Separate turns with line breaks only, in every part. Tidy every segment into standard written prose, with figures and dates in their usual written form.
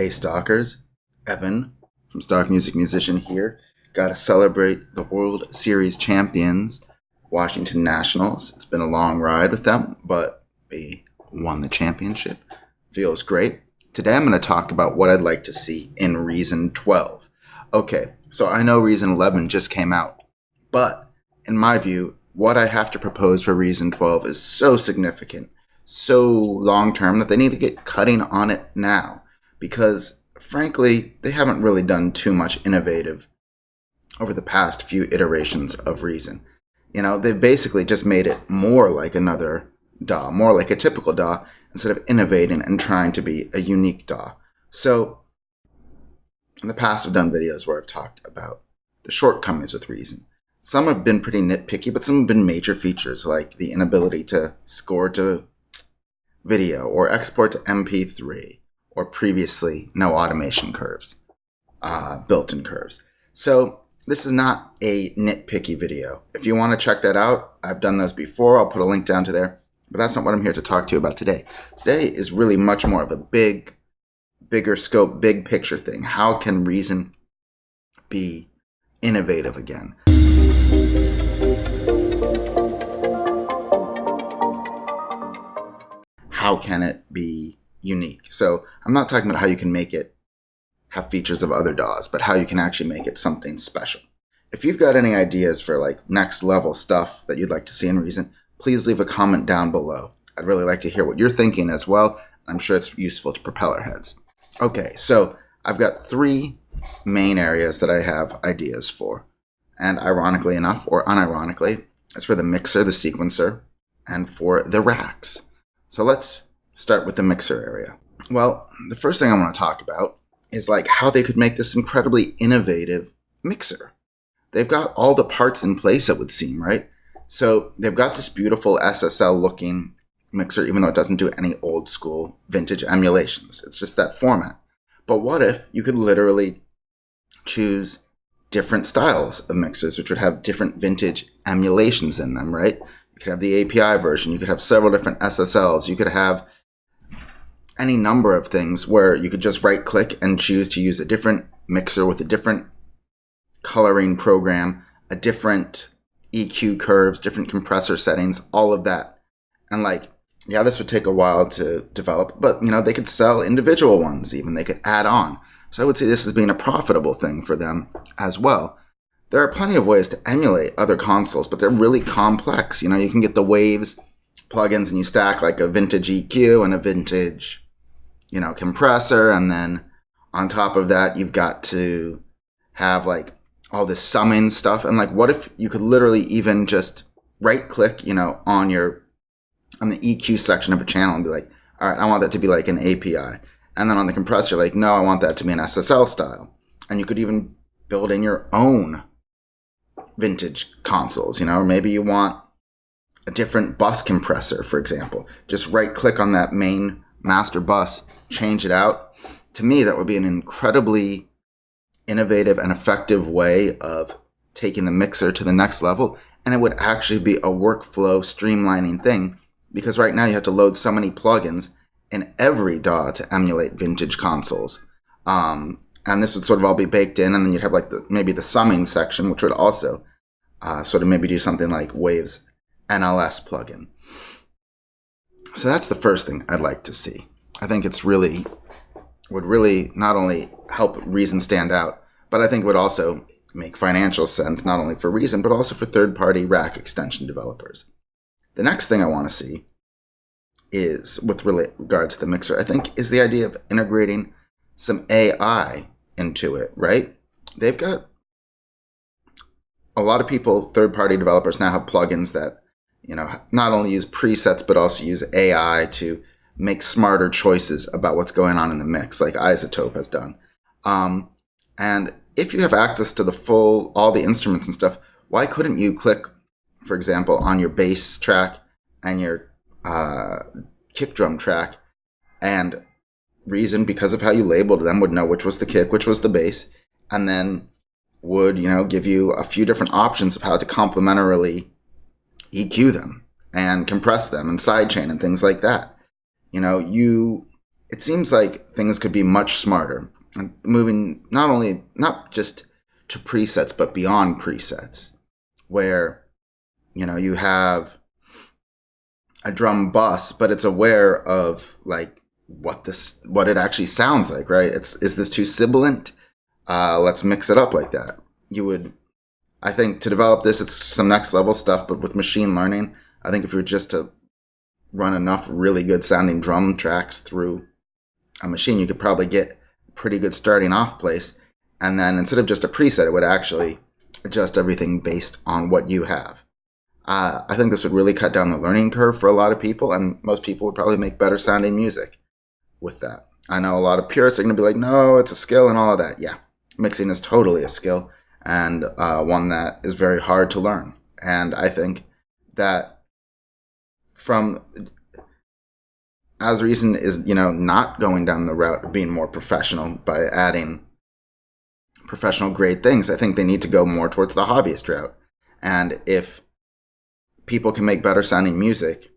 Hey Stalkers, Evan from Stock Music Musician here. Got to celebrate the World Series champions, Washington Nationals. It's been a long ride with them, but we won the championship. Feels great. Today I'm going to talk about what I'd like to see in Reason 12. Okay, so I know Reason 11 just came out, but in my view, what I have to propose for Reason 12 is so significant, so long-term that they need to get cutting on it now. Because, frankly, they haven't really done too much innovative over the past few iterations of Reason. You know, they've basically just made it more like another DAW, more like a typical DAW, instead of innovating and trying to be a unique DAW. So, in the past, I've done videos where I've talked about the shortcomings with Reason. Some have been pretty nitpicky, but some have been major features, like the inability to score to video or export to MP3. Or previously no automation curves, built-in curves. So this is not a nitpicky video. If you want to check that out, I've done those before. I'll put a link down to there. But that's not what I'm here to talk to you about today. Today is really much more of a bigger scope, big picture thing. How can Reason be innovative again? How can it be unique? So I'm not talking about how you can make it have features of other DAWs, but how you can actually make it something special. If you've got any ideas for like next level stuff that you'd like to see in Reason, please leave a comment down below. I'd really like to hear what you're thinking as well. I'm sure it's useful to propeller heads. Okay, so I've got three main areas that I have ideas for. And ironically enough, or unironically, it's for the mixer, the sequencer, and for the racks. So let's start with the mixer area. Well, the first thing I want to talk about is like how they could make this incredibly innovative mixer. They've got all the parts in place, it would seem, right? So they've got this beautiful SSL looking mixer, even though it doesn't do any old school vintage emulations. It's just that format. But what if you could literally choose different styles of mixers, which would have different vintage emulations in them, right? You could have the API version. You could have several different SSLs. You could have any number of things where you could just right click and choose to use a different mixer with a different coloring program, a different EQ curves, different compressor settings, all of that. And like, yeah, this would take a while to develop, but you know, they could sell individual ones even, they could add on. So I would see this as being a profitable thing for them as well. There are plenty of ways to emulate other consoles, but they're really complex. You know, you can get the Waves plugins and you stack like a vintage EQ and a vintage, you know, compressor, and then on top of that you've got to have like all this summing stuff. And like, what if you could literally even just right click, you know, on the EQ section of a channel and be like, all right, I want that to be like an API. And then on the compressor, like, no, I want that to be an SSL style. And you could even build in your own vintage consoles, you know, or maybe you want a different bus compressor, for example. Just right click on that main master bus, change it out. To me, that would be an incredibly innovative and effective way of taking the mixer to the next level. And it would actually be a workflow streamlining thing, because right now you have to load so many plugins in every DAW to emulate vintage consoles. And this would sort of all be baked in, and then you'd have like maybe the summing section, which would also sort of maybe do something like Waves NLS plugin. So that's the first thing I'd like to see. I think would really not only help Reason stand out, but I think would also make financial sense, not only for Reason, but also for third-party rack extension developers. The next thing I want to see is, with regards to the mixer, I think is the idea of integrating some AI into it, right? They've got a lot of people, third-party developers now have plugins that, you know, not only use presets, but also use AI to make smarter choices about what's going on in the mix, like Isotope has done. And if you have access to all the instruments and stuff, why couldn't you click, for example, on your bass track and your kick drum track, and Reason, because of how you labeled them, would know which was the kick, which was the bass, and then would, you know, give you a few different options of how to complementarily EQ them and compress them and sidechain and things like that. You know, you it seems like things could be much smarter, and moving not just to presets, but beyond presets, where you have a drum bus, but it's aware of like what it actually sounds like, right? Is this too sibilant? Let's mix it up like that. I think to develop this, it's some next level stuff, but with machine learning, I think if you were just to run enough really good sounding drum tracks through a machine, you could probably get a pretty good starting off place. And then instead of just a preset, it would actually adjust everything based on what you have. I think this would really cut down the learning curve for a lot of people, and most people would probably make better sounding music with that. I know a lot of purists are going to be like, no, it's a skill and all of that. Yeah, mixing is totally a skill, and one that is very hard to learn. And I think that as reason is, not going down the route of being more professional by adding professional grade things. I think they need to go more towards the hobbyist route. And if people can make better sounding music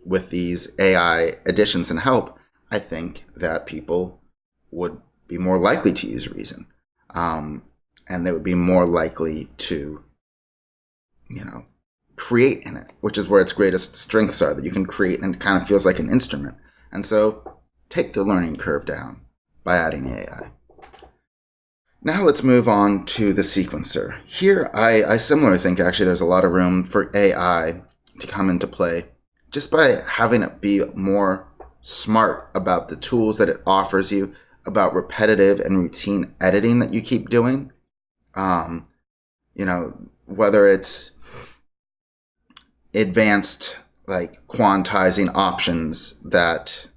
with these AI additions and help, I think that people would be more likely to use Reason. And they would be more likely to, create in it, which is where its greatest strengths are, that you can create and it kind of feels like an instrument. And so take the learning curve down by adding AI. Now let's move on to the sequencer. Here, I similarly think actually there's a lot of room for AI to come into play just by having it be more smart about the tools that it offers you, about repetitive and routine editing that you keep doing. Whether it's advanced like quantizing options that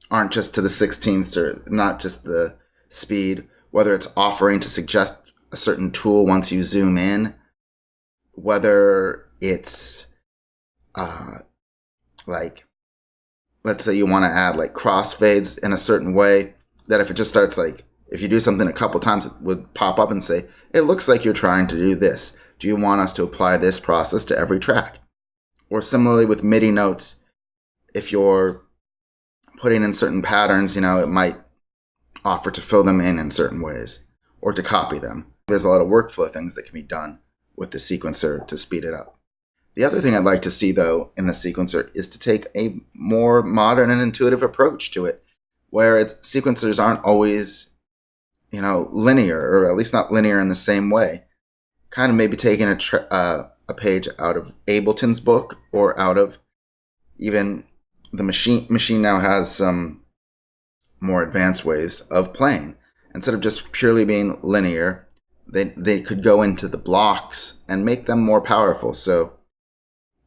aren't just to the 16th or not just the speed, whether it's offering to suggest a certain tool once you zoom in, whether it's like, let's say you want to add like crossfades in a certain way, that if it just starts like, if you do something a couple times, it would pop up and say, it looks like you're trying to do this. Do you want us to apply this process to every track? Or similarly with MIDI notes, if you're putting in certain patterns, it might offer to fill them in certain ways or to copy them. There's a lot of workflow things that can be done with the sequencer to speed it up. The other thing I'd like to see, though, in the sequencer is to take a more modern and intuitive approach to it, where sequencers aren't always, linear, or at least not linear in the same way. Kind of maybe taking a page out of Ableton's book or out of even the machine. Machine now has some more advanced ways of playing. Instead of just purely being linear, they could go into the blocks and make them more powerful. So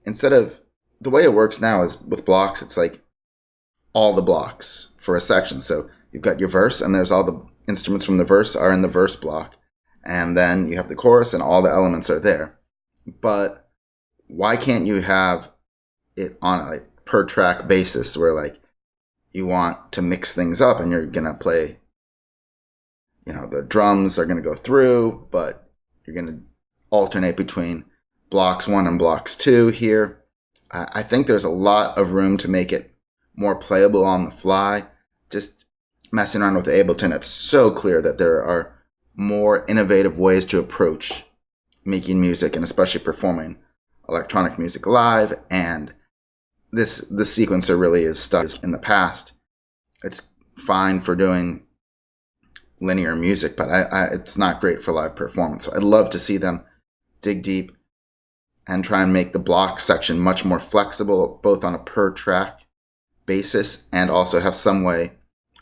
instead of, the way it works now is with blocks, it's like all the blocks for a section. So you've got your verse, and there's all the instruments from the verse are in the verse block. And then you have the chorus, and all the elements are there. But why can't you have it on a per track basis where like you want to mix things up and you're going to play, the drums are going to go through, but you're going to alternate between blocks 1 and blocks 2 here. I think there's a lot of room to make it more playable on the fly. Just messing around with Ableton, it's so clear that there are more innovative ways to approach making music and especially performing electronic music live. And the sequencer really is stuck in the past. It's fine for doing linear music, but it's not great for live performance. So I'd love to see them dig deep and try and make the block section much more flexible, both on a per track basis and also have some way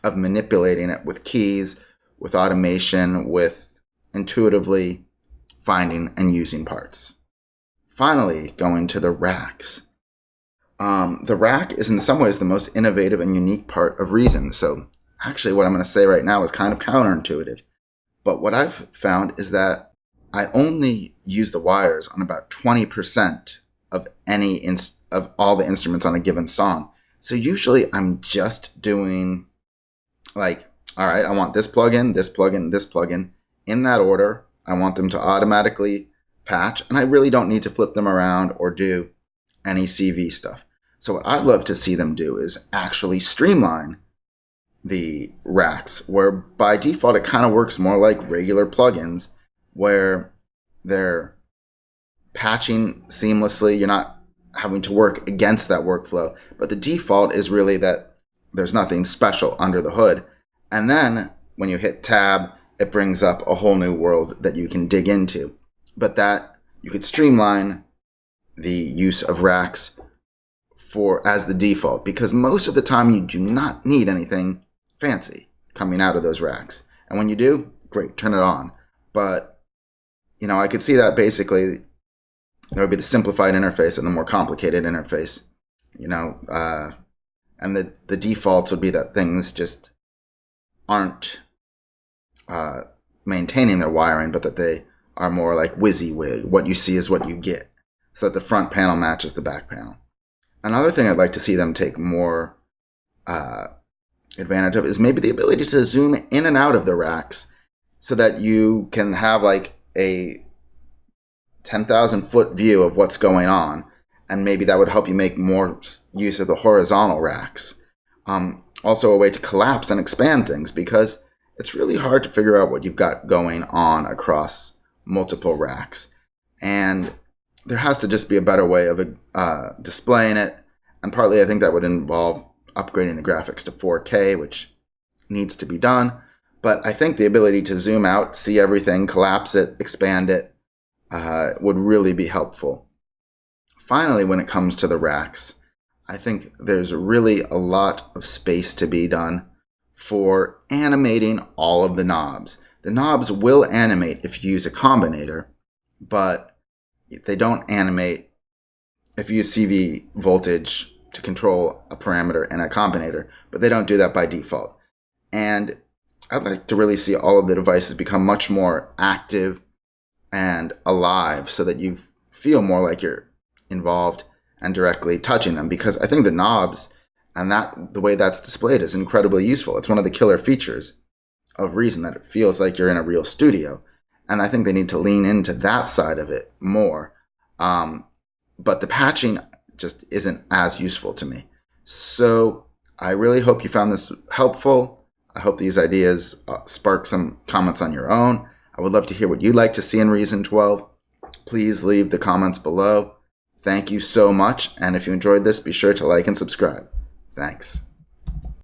of manipulating it with keys, with automation, with intuitively finding and using parts. Finally, going to the racks. The rack is in some ways the most innovative and unique part of Reason. So actually what I'm going to say right now is kind of counterintuitive. But what I've found is that I only use the wires on about 20% of of all the instruments on a given song. So usually I'm just doing like, all right, I want this plugin, this plugin, this plugin in that order. I want them to automatically patch, and I really don't need to flip them around or do any CV stuff. So what I'd love to see them do is actually streamline the racks, where by default it kind of works more like regular plugins where they're patching seamlessly. You're not having to work against that workflow, but the default is really that there's nothing special under the hood. And then when you hit tab, it brings up a whole new world that you can dig into. But that you could streamline the use of racks as the default, because most of the time you do not need anything fancy coming out of those racks. And when you do, great, turn it on. But, I could see that basically there would be the simplified interface and the more complicated interface, and the defaults would be that things just aren't maintaining their wiring, but that they are more like WYSIWYG. What you see is what you get, so that the front panel matches the back panel. Another thing I'd like to see them take more advantage of is maybe the ability to zoom in and out of the racks so that you can have like a 10,000 foot view of what's going on. And maybe that would help you make more use of the horizontal racks. Also a way to collapse and expand things, because it's really hard to figure out what you've got going on across multiple racks. And there has to just be a better way of displaying it. And partly I think that would involve upgrading the graphics to 4K, which needs to be done. But I think the ability to zoom out, see everything, collapse it, expand it, would really be helpful. Finally, when it comes to the racks, I think there's really a lot of space to be done for animating all of the knobs. The knobs will animate if you use a combinator, but they don't animate if you use CV voltage to control a parameter in a combinator, but they don't do that by default. And I'd like to really see all of the devices become much more active and alive so that you feel more like you're involved and directly touching them, because I think the knobs and the way that's displayed is incredibly useful. It's one of the killer features of Reason, that it feels like you're in a real studio. And I think they need to lean into that side of it more. But the patching just isn't as useful to me. So I really hope you found this helpful. I hope these ideas spark some comments on your own. I would love to hear what you'd like to see in Reason 12. Please leave the comments below. Thank you so much. And if you enjoyed this, be sure to like and subscribe. Thanks.